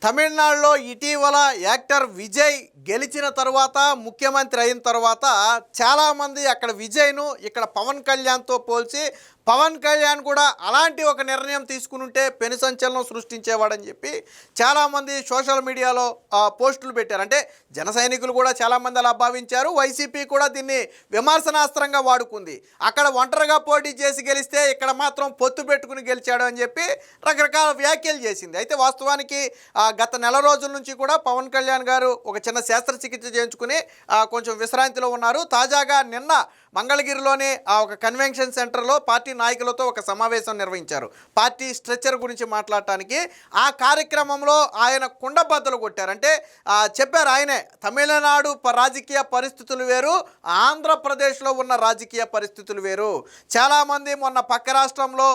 తమిళనాడులో ఇటీవల యాక్టర్ విజయ్ గెలిచిన తర్వాత ముఖ్యమంత్రి అయిన తర్వాత చాలామంది అక్కడ విజయ్ను ఇక్కడ పవన్ కళ్యాణ్తో పోల్చి పవన్ కళ్యాణ్ కూడా అలాంటి ఒక నిర్ణయం తీసుకుని ఉంటే పెను సంచలనం సృష్టించేవాడని చెప్పి చాలామంది సోషల్ మీడియాలో పోస్టులు పెట్టారు. అంటే జన సైనికులు కూడా చాలామంది అలా భావించారు. వైసీపీ కూడా దీన్ని విమర్శనాస్త్రంగా వాడుకుంది. అక్కడ ఒంటరిగా పోటీ చేసి గెలిస్తే ఇక్కడ మాత్రం పొత్తు పెట్టుకుని గెలిచాడు అని చెప్పి రకరకాల వ్యాఖ్యలు చేసింది. అయితే వాస్తవానికి గత నెల రోజుల నుంచి కూడా పవన్ కళ్యాణ్ గారు ఒక చిన్న శస్త్రచికిత్స చేయించుకుని కొంచెం విశ్రాంతిలో ఉన్నారు. తాజాగా నిన్న మంగళగిరిలోని ఒక కన్వెన్షన్ సెంటర్లో పార్టీ నాయకులతో ఒక సమావేశం నిర్వహించారు. పార్టీ స్ట్రక్చర్ గురించి మాట్లాడటానికి ఆ కార్యక్రమంలో ఆయన కుండబద్దలు కొట్టారు. అంటే చెప్పారు ఆయనే, తమిళనాడు రాజకీయ పరిస్థితులు వేరు, ఆంధ్రప్రదేశ్లో ఉన్న రాజకీయ పరిస్థితులు వేరు. చాలామంది మొన్న పక్క రాష్ట్రంలో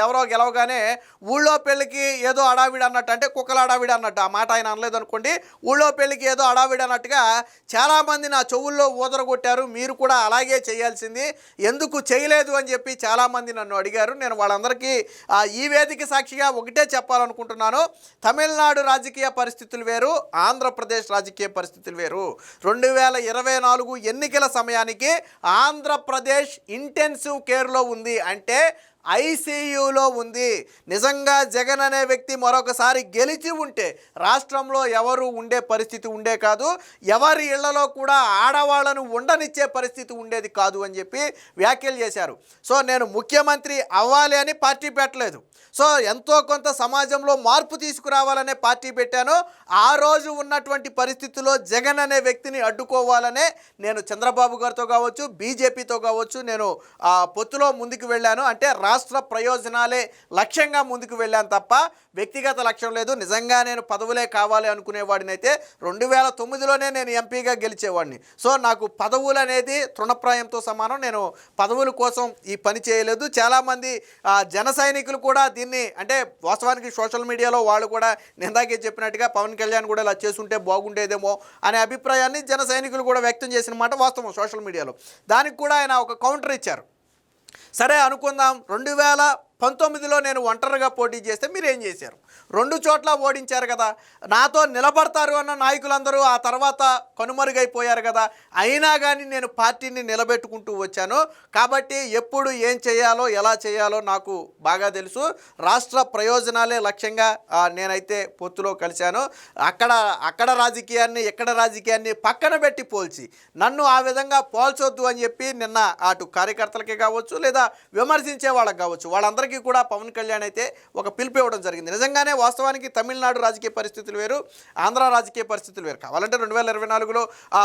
ఎవరో గెలవగానే ఊళ్ళో పెళ్ళికి ఏదో అడావిడి అన్నట్టు, అంటే కుక్కల అడావిడి అన్నట్టు, ఆ మాట ఆయన అనలేదు అనుకోండి, ఊళ్ళో పెళ్ళికి ఏదో అడావిడి అన్నట్టుగా చాలామంది నా చెవుల్లో ఊదరగొట్టారు. మీరు కూడా అలాగే చేయాల్సింది, ఎందుకు చేయలేదు అని చెప్పి చాలామంది నన్ను అడిగారు. నేను వాళ్ళందరికీ ఈ వేదిక సాక్షిగా ఒకటే చెప్పాలనుకుంటున్నాను. తమిళనాడు రాజకీయ పరిస్థితులు వేరు, ఆంధ్రప్రదేశ్ రాజకీయ పరిస్థితులు వేరు. 2024 ఎన్నికల సమయానికి ఆంధ్రప్రదేశ్ ఇంటెన్సివ్ కేర్లో ఉంది, అంటే ఐసీయూలో ఉంది. నిజంగా జగన్ అనే వ్యక్తి మరొకసారి గెలిచి ఉంటే రాష్ట్రంలో ఎవరు ఉండే పరిస్థితి ఉండే కాదు, ఎవరి ఇళ్లలో కూడా ఆడవాళ్లను ఉండనిచ్చే పరిస్థితి ఉండేది కాదు అని చెప్పి వ్యాఖ్యలు చేశారు. సో నేను ముఖ్యమంత్రి అవ్వాలి అని పార్టీ పెట్టలేదు, సో ఎంతో కొంత సమాజంలో మార్పు తీసుకురావాలనే పార్టీ పెట్టాను. ఆ రోజు ఉన్నటువంటి పరిస్థితుల్లో జగన్ అనే వ్యక్తిని అడ్డుకోవాలనే నేను చంద్రబాబు గారితో కావచ్చు, బీజేపీతో కావచ్చు నేను పొత్తులో ముందుకు వెళ్ళాను. అంటే రాష్ట్ర ప్రయోజనాలే లక్ష్యంగా ముందుకు వెళ్ళాను తప్ప వ్యక్తిగత లక్ష్యం లేదు. నిజంగా నేను పదవులే కావాలి అనుకునేవాడినైతే 2009లోనే నేను ఎంపీగా గెలిచేవాడిని. సో నాకు పదవులు అనేది తృణప్రాయంతో సమానం. నేను పదవుల కోసం ఈ పని చేయలేదు. చాలామంది జన సైనికులు కూడా దీన్ని, అంటే వాస్తవానికి సోషల్ మీడియాలో వాళ్ళు కూడా నిందాకే చెప్పినట్టుగా పవన్ కళ్యాణ్ కూడా ఇలా చేస్తుంటే బాగుండేదేమో అనే అభిప్రాయాన్ని జన సైనికులు కూడా వ్యక్తం చేసిన మాట వాస్తవం సోషల్ మీడియాలో. దానికి కూడా ఆయన ఒక కౌంటర్ ఇచ్చారు. సరే అనుకుందాం, 2019లో నేను ఒంటరిగా పోటీ చేస్తే మీరు ఏం చేశారు? 2 చోట్ల ఓడించారు కదా. నాతో నిలబడతారు అన్న నాయకులందరూ ఆ తర్వాత కనుమరుగైపోయారు కదా. అయినా కానీ నేను పార్టీని నిలబెట్టుకుంటూ వచ్చాను. కాబట్టి ఎప్పుడు ఏం చేయాలో ఎలా చేయాలో నాకు బాగా తెలుసు. రాష్ట్ర ప్రయోజనాలే లక్ష్యంగా నేనైతే పొత్తులో కలిశాను. అక్కడ రాజకీయాన్ని ఇక్కడ రాజకీయాన్ని పక్కన పెట్టి పోల్చి నన్ను ఆ విధంగా పోల్చొద్దు అని చెప్పి నిన్న అటు కార్యకర్తలకి కావచ్చు లేదా విమర్శించే వాళ్ళకి కావచ్చు వాళ్ళందరికీ కూడా పవన్ కళ్యాణ్ అయితే ఒక పిలుపు ఇవ్వడం జరిగింది. నిజంగానే వాస్తవానికి తమిళనాడు రాజకీయ పరిస్థితులు వేరు, ఆంధ్ర రాజకీయ పరిస్థితులు వేరు. కావాలంటే 2024లో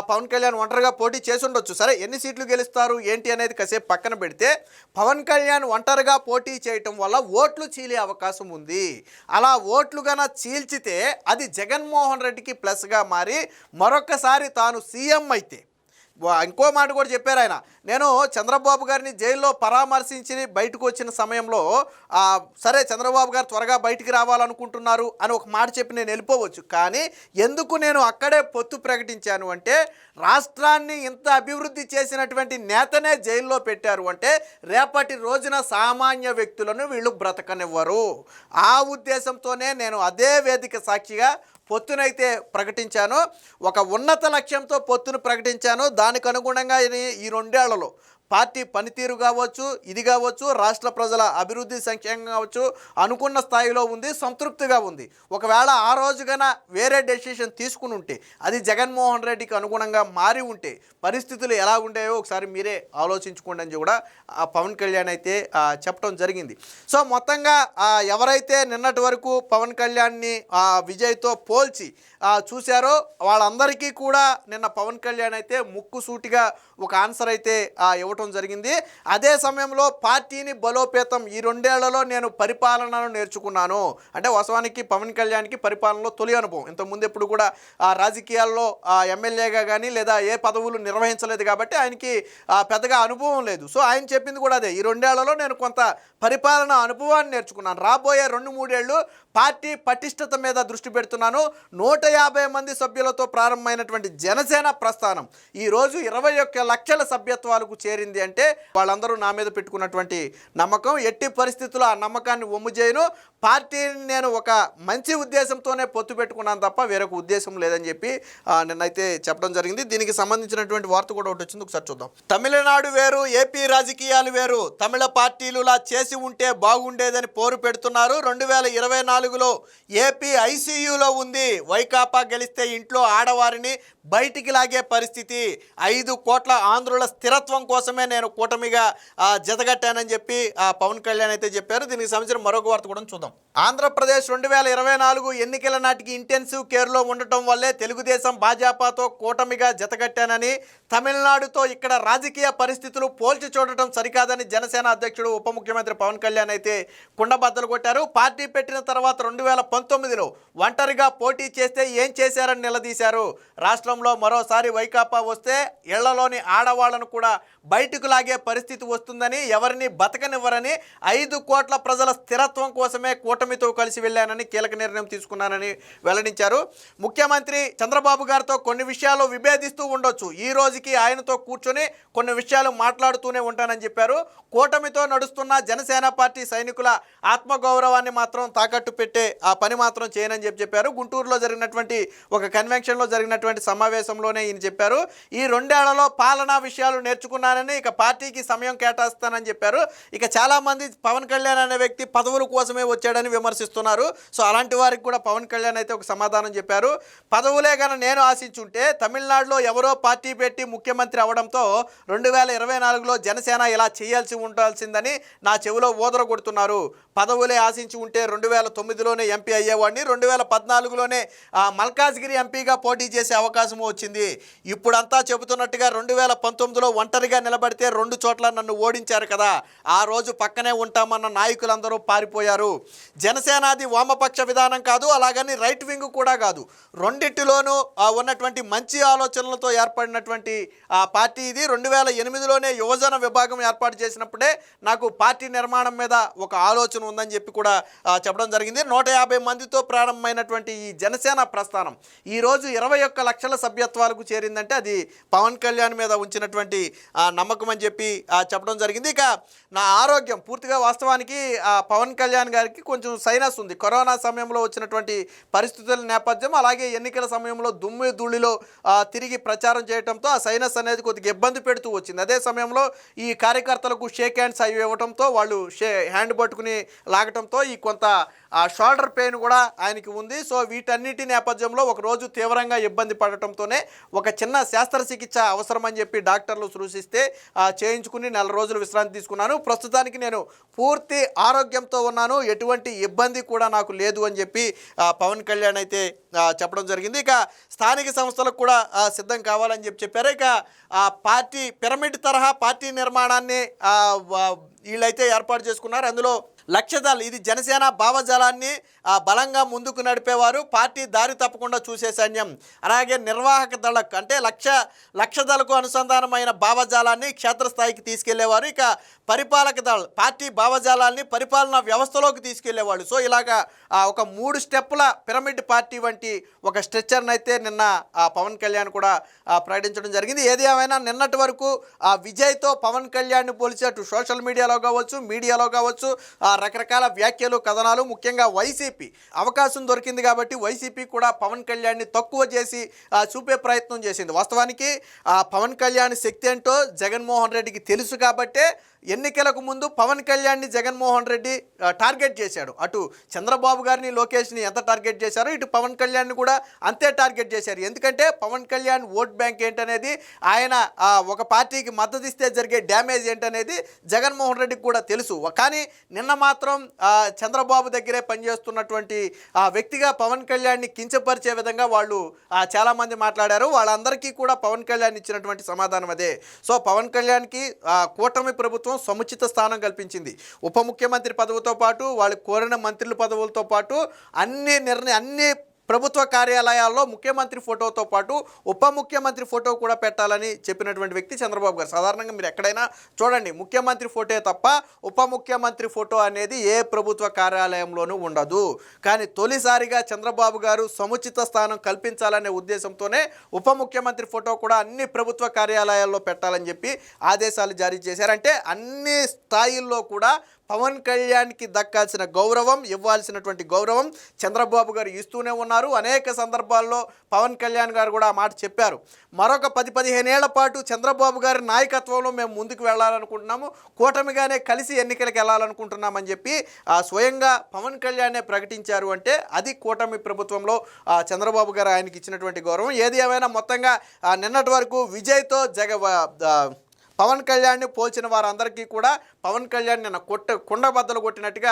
పవన్ కళ్యాణ్ ఒంటరిగా పోటీ చేసి ఉండొచ్చు. సరే ఎన్ని సీట్లు గెలుస్తారు ఏంటి అనేది కాసేపు పక్కన పెడితే పవన్ కళ్యాణ్ ఒంటరిగా పోటీ చేయటం వల్ల ఓట్లు చీలే అవకాశం ఉంది. అలా ఓట్లు గన చీల్చితే అది జగన్మోహన్ రెడ్డికి ప్లస్గా మారి మరొకసారి తాను సీఎం అయితే, ఇంకో మాట కూడా చెప్పారు ఆయన, నేను చంద్రబాబు గారిని జైల్లో పరామర్శించి బయటకు వచ్చిన సమయంలో సరే చంద్రబాబు గారు త్వరగా బయటికి రావాలనుకుంటున్నారు అని ఒక మాట చెప్పి నేను వెళ్ళిపోవచ్చు, కానీ ఎందుకు నేను అక్కడే పొత్తు ప్రకటించాను అంటే రాష్ట్రాన్ని ఇంత అభివృద్ధి చేసినటువంటి నేతనే జైల్లో పెట్టారు అంటే రేపటి రోజున సామాన్య వ్యక్తులను వీళ్ళు బ్రతకనివ్వరు. ఆ ఉద్దేశంతోనే నేను అదే వేదిక సాక్షిగా పొత్తునైతే ప్రకటించాను. ఒక ఉన్నత లక్ష్యంతో పొత్తును ప్రకటించాను. దానికి అనుగుణంగా ఈ 2 ఏళ్లలో పార్టీ పనితీరు కావచ్చు, ఇది కావచ్చు, రాష్ట్ర ప్రజల అభివృద్ధి సంక్షేమం కావచ్చు అనుకున్న స్థాయిలో ఉంది, సంతృప్తిగా ఉంది. ఒకవేళ ఆ రోజుగాన వేరే డెసిషన్ తీసుకుని ఉంటే, అది జగన్మోహన్ రెడ్డికి అనుగుణంగా మారి ఉంటే పరిస్థితులు ఎలా ఉండేవో ఒకసారి మీరే ఆలోచించుకోండి అని కూడా పవన్ కళ్యాణ్ అయితే చెప్పడం జరిగింది. సో మొత్తంగా ఎవరైతే నిన్నటి వరకు పవన్ కళ్యాణ్ని విజయ్తో పోల్చి చూశారో వాళ్ళందరికీ కూడా నిన్న పవన్ కళ్యాణ్ అయితే ముక్కుసూటిగా ఒక ఆన్సర్ అయితే ఇవ్వటం జరిగింది. అదే సమయంలో పార్టీని బలోపేతం, ఈ 2 ఏళ్లలో నేను పరిపాలనను నేర్చుకున్నాను. అంటే వాస్తవానికి పవన్ కళ్యాణ్కి పరిపాలనలో తొలి అనుభవం. ఇంతకుముందు ఎప్పుడు కూడా రాజకీయాల్లో ఎమ్మెల్యేగా కానీ లేదా ఏ పదవులు నిర్వహించలేదు కాబట్టి ఆయనకి పెద్దగా అనుభవం లేదు. సో ఆయన చెప్పింది కూడా అదే, ఈ 2 ఏళ్లలో నేను కొంత పరిపాలన అనుభవాన్ని నేర్చుకున్నాను. రాబోయే 2-3 ఏళ్ళు పార్టీ పటిష్టత మీద దృష్టి పెడుతున్నాను. 150 మంది సభ్యులతో ప్రారంభమైనటువంటి జనసేన ప్రస్థానం ఈరోజు 21 లక్షల సభ్యత్వాలకు చేరింది. చేరింది అంటే వాళ్ళందరూ నా మీద పెట్టుకున్నటువంటి నమ్మకం. ఎట్టి పరిస్థితుల్లో ఆ నమ్మకాన్ని ఒమ్ము చేయను. పార్టీని నేను ఒక మంచి ఉద్దేశంతోనే పొత్తు పెట్టుకున్నాను తప్ప వేరొక ఉద్దేశం లేదని చెప్పి నిన్నైతే చెప్పడం జరిగింది. దీనికి సంబంధించినటువంటి వార్త కూడా ఒకటి వచ్చింది, ఒకసారి చూద్దాం. తమిళనాడు వేరు, ఏపీ రాజకీయాలు వేరు. తమిళ పార్టీలులా చేసి ఉంటే బాగుండేదని పోరు పెడుతున్నారు. 2024లో ఏపీ ఐసీయూలో ఉంది. వైకాపా గెలిస్తే ఇంట్లో ఆడవారిని బయటికి లాగే పరిస్థితి. 5 కోట్ల ఆంధ్రుల స్థిరత్వం కోసమే నేను కూటమిగా జతగట్టానని చెప్పి పవన్ కళ్యాణ్ అయితే చెప్పారు. దీనికి సంబంధించిన మరొక వార్త కూడా చూద్దాం. ఆంధ్రప్రదేశ్ 2024 ఎన్నికల నాటికి ఇంటెన్సివ్ కేర్లో ఉండటం వల్లే తెలుగుదేశం భాజపాతో కూటమిగా జతగట్టానని, తమిళనాడుతో ఇక్కడ రాజకీయ పరిస్థితులు పోల్చి చూడటం సరికాదని జనసేన అధ్యక్షుడు ఉప ముఖ్యమంత్రి పవన్ కళ్యాణ్ అయితే కుండబద్దలు కొట్టారు. పార్టీ పెట్టిన తర్వాత 2019లో ఒంటరిగా పోటీ చేస్తే ఏం చేశారని నిలదీశారు. రాష్ట్రంలో మరోసారి వైకాపా వస్తే ఇళ్లలోని ఆడవాళ్లను కూడా బయటకు లాగే పరిస్థితి వస్తుందని, ఎవరిని బతకనివ్వరని, 5 కోట్ల ప్రజల స్థిరత్వం కోసమే కూటమితో కలిసి వెళ్ళానని కీలక నిర్ణయం తీసుకున్నానని వెల్లడించారు. ముఖ్యమంత్రి చంద్రబాబు గారితో కొన్ని విషయాలు విభేదిస్తూ ఉండొచ్చు, ఈ రోజుకి ఆయనతో కూర్చొని కొన్ని విషయాలు మాట్లాడుతూనే ఉంటానని చెప్పారు. కూటమితో నడుస్తున్న జనసేన పార్టీ సైనికుల ఆత్మగౌరవాన్ని మాత్రం తాకట్టు పెట్టే ఆ పని మాత్రం చేయనని చెప్పారు. గుంటూరులో జరిగినటువంటి ఒక కన్వెన్షన్లో జరిగినటువంటి సమావేశంలోనే ఈయన చెప్పారు. ఈ 2 ఏళ్లలో పాలనా విషయాలు నేర్చుకున్నానని, ఇక పార్టీకి సమయం కేటాయిస్తానని చెప్పారు. ఇక చాలామంది పవన్ కళ్యాణ్ అనే వ్యక్తి పదవుల కోసమే వచ్చాడని విమర్శిస్తున్నారు. సో అలాంటి వారికి కూడా పవన్ కళ్యాణ్ అయితే ఒక సమాధానం చెప్పారు. పదవులే కనుక నేను ఆశించుంటే తమిళనాడులో ఎవరో పార్టీ పెట్టి ముఖ్యమంత్రి అవడంతో 2024లో జనసేన ఇలా చేయాల్సి ఉండాల్సిందని నా చెవిలో ఊదర కొడుతున్నారు. పదవులే ఆశించి ఉంటే 2009లోనే ఎంపీ అయ్యేవాడిని, 2014లోనే మల్కాజ్గిరి ఎంపీగా పోటీ చేసే అవకాశం వచ్చింది. ఇప్పుడంతా చెబుతున్నట్టుగా 2019లో ఒంటరిగా నిలబడితే 2 చోట్ల నన్ను ఓడించారు కదా, ఆ రోజు పక్కనే ఉంటామన్న నాయకులందరూ పారిపోయారు. జనసేనాది వామపక్ష విధానం కాదు, అలాగని రైట్ వింగ్ కూడా కాదు, రెండిటిలోనూ ఉన్నటువంటి మంచి ఆలోచనలతో ఏర్పడినటువంటి పార్టీ ఇది. 2008లోనే యువజన విభాగం ఏర్పాటు చేసినప్పుడే నాకు పార్టీ నిర్మాణం మీద ఒక ఆలోచన ఉందని చెప్పి కూడా చెప్పడం జరిగింది. 150 మందితో ప్రారంభమైనటువంటి ఈ జనసేన ప్రస్థానం ఈరోజు 21 లక్షల సభ్యత్వాలకు చేరిందంటే అది పవన్ కళ్యాణ్ మీద ఉంచినటువంటి నమ్మకం అని చెప్పి చెప్పడం జరిగింది. ఇక నా ఆరోగ్యం పూర్తిగా వాస్తవానికి పవన్ కళ్యాణ్ గారికి కొంచెం సైనస్ ఉంది. కరోనా సమయంలో వచ్చినటువంటి పరిస్థితుల నేపథ్యం, అలాగే ఎన్నికల సమయంలో దుమ్ము ధూళిలో తిరిగి ప్రచారం చేయడంతో ఆ సైనస్ అనేది కొద్దిగా ఇబ్బంది పెడుతూ వచ్చింది. అదే సమయంలో ఈ కార్యకర్తలకు షేక్ హ్యాండ్స్ అవి ఇవ్వడంతో వాళ్ళు హ్యాండ్ పట్టుకుని లాగటంతో ఈ కొంత షోల్డర్ పెయిన్ కూడా ఆయనకి ఉంది. సో వీటన్నిటి నేపథ్యంలో ఒకరోజు తీవ్రంగా ఇబ్బంది పడటంతోనే ఒక చిన్న శస్త్రచికిత్స అవసరమని చెప్పి డాక్టర్లు సూచిస్తే చేయించుకుని 4 రోజులు విశ్రాంతి తీసుకున్నాను. ప్రస్తుతానికి నేను పూర్తి ఆరోగ్యంతో ఉన్నాను, ఎటువంటి ఇబ్బంది కూడా నాకు లేదు అని చెప్పి పవన్ కళ్యాణ్ అయితే చెప్పడం జరిగింది. ఇక స్థానిక సంస్థలకు కూడా సిద్ధం కావాలని చెప్పారు. ఇక పార్టీ పిరమిడ్ తరహా పార్టీ నిర్మాణాన్ని వీళ్ళైతే ఏర్పాటు చేసుకున్నారు. అందులో లక్ష్యదళ్, ఇది జనసేన భావజాలాన్ని బలంగా ముందుకు నడిపేవారు, పార్టీ దారి తప్పకుండా చూసే సైన్యం. అలాగే నిర్వాహక దళక్ అంటే లక్ష్యదళకు అనుసంధానమైన భావజాలాన్ని క్షేత్రస్థాయికి తీసుకెళ్లేవారు. ఇక పరిపాలక దళ్ పార్టీ భావజాలాన్ని పరిపాలనా వ్యవస్థలోకి తీసుకెళ్లేవాళ్ళు. సో ఇలాగా ఒక 3 స్టెప్పుల పిరమిడ్ పార్టీ వంటి ఒక స్ట్రక్చర్ని అయితే నిన్న పవన్ కళ్యాణ్ కూడా ప్రకటించడం జరిగింది. ఏది ఏమైనా నిన్నటి వరకు విజయ్తో పవన్ కళ్యాణ్ని పోల్చి అటు సోషల్ మీడియాలో కావచ్చు, మీడియాలో కావచ్చు రకరకాల వ్యాఖ్యలు, కథనాలు, ముఖ్యంగా వైసీపీ అవకాశం దొరికింది కాబట్టి వైసీపీ కూడా పవన్ కళ్యాణ్ని తక్కువ చేసి చూపే ప్రయత్నం చేసింది. వాస్తవానికి పవన్ కళ్యాణ్ శక్తి ఏంటో జగన్మోహన్ రెడ్డికి తెలుసు కాబట్టే ఎన్నికలకు ముందు పవన్ కళ్యాణ్ని జగన్మోహన్ రెడ్డి టార్గెట్ చేశాడు. అటు చంద్రబాబు గారిని, లోకేష్ని ఎంత టార్గెట్ చేశారో ఇటు పవన్ కళ్యాణ్ని కూడా అంతే టార్గెట్ చేశారు. ఎందుకంటే పవన్ కళ్యాణ్ ఓట్ బ్యాంక్ ఏంటనేది, ఆయన ఒక పార్టీకి మద్దతు ఇస్తే జరిగే డ్యామేజ్ ఏంటనేది జగన్మోహన్ రెడ్డికి కూడా తెలుసు. కానీ నిన్న మాత్రం చంద్రబాబు దగ్గరే పనిచేస్తున్నటువంటి వ్యక్తిగా పవన్ కళ్యాణ్ని కించపరిచే విధంగా వాళ్ళు చాలామంది మాట్లాడారు. వాళ్ళందరికీ కూడా పవన్ కళ్యాణ్ ఇచ్చినటువంటి సమాధానం అదే. సో పవన్ కళ్యాణ్కి కూటమి ప్రభుత్వం సముచిత స్థానం కల్పించింది. ఉప ముఖ్యమంత్రి పదవితో పాటు వాళ్ళు కోరిన మంత్రుల పదవులతో పాటు అన్ని ప్రభుత్వ కార్యాలయాల్లో ముఖ్యమంత్రి ఫోటోతో పాటు ఉప ముఖ్యమంత్రి ఫోటో కూడా పెట్టాలని చెప్పినటువంటి వ్యక్తి చంద్రబాబు గారు. సాధారణంగా మీరు ఎక్కడైనా చూడండి, ముఖ్యమంత్రి ఫోటో తప్ప ఉప ముఖ్యమంత్రి ఫోటో అనేది ఏ ప్రభుత్వ కార్యాలయంలోనూ ఉండదు. కానీ తొలిసారిగా చంద్రబాబు గారు సముచిత స్థానం కల్పించాలనే ఉద్దేశంతోనే ఉప ముఖ్యమంత్రి ఫోటో కూడా అన్ని ప్రభుత్వ కార్యాలయాల్లో పెట్టాలని చెప్పి ఆదేశాలు జారీ చేశారంటే అన్ని స్థాయిల్లో కూడా పవన్ కళ్యాణ్కి దక్కాల్సిన గౌరవం, ఇవ్వాల్సినటువంటి గౌరవం చంద్రబాబు గారు ఇస్తూనే ఉన్నారు. అనేక సందర్భాల్లో పవన్ కళ్యాణ్ గారు కూడా ఆ మాట చెప్పారు. మరొక 10-15 ఏళ్ల పాటు చంద్రబాబు గారి నాయకత్వంలో మేము ముందుకు వెళ్ళాలనుకుంటున్నాము, కూటమిగానే కలిసి ఎన్నికలకు వెళ్ళాలనుకుంటున్నామని చెప్పి స్వయంగా పవన్ కళ్యాణే ప్రకటించారు. అంటే అది కూటమి ప్రభుత్వంలో చంద్రబాబు గారు ఆయనకి ఇచ్చినటువంటి గౌరవం. ఏది ఏమైనా మొత్తంగా నిన్నటి వరకు విజయ్తో పవన్ కళ్యాణ్ని పోల్చిన వారందరికీ కూడా పవన్ కళ్యాణ్ నిన్న కుండబద్దలు కొట్టినట్టుగా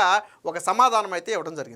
ఒక సమాధానం అయితే ఇవ్వడం జరిగింది.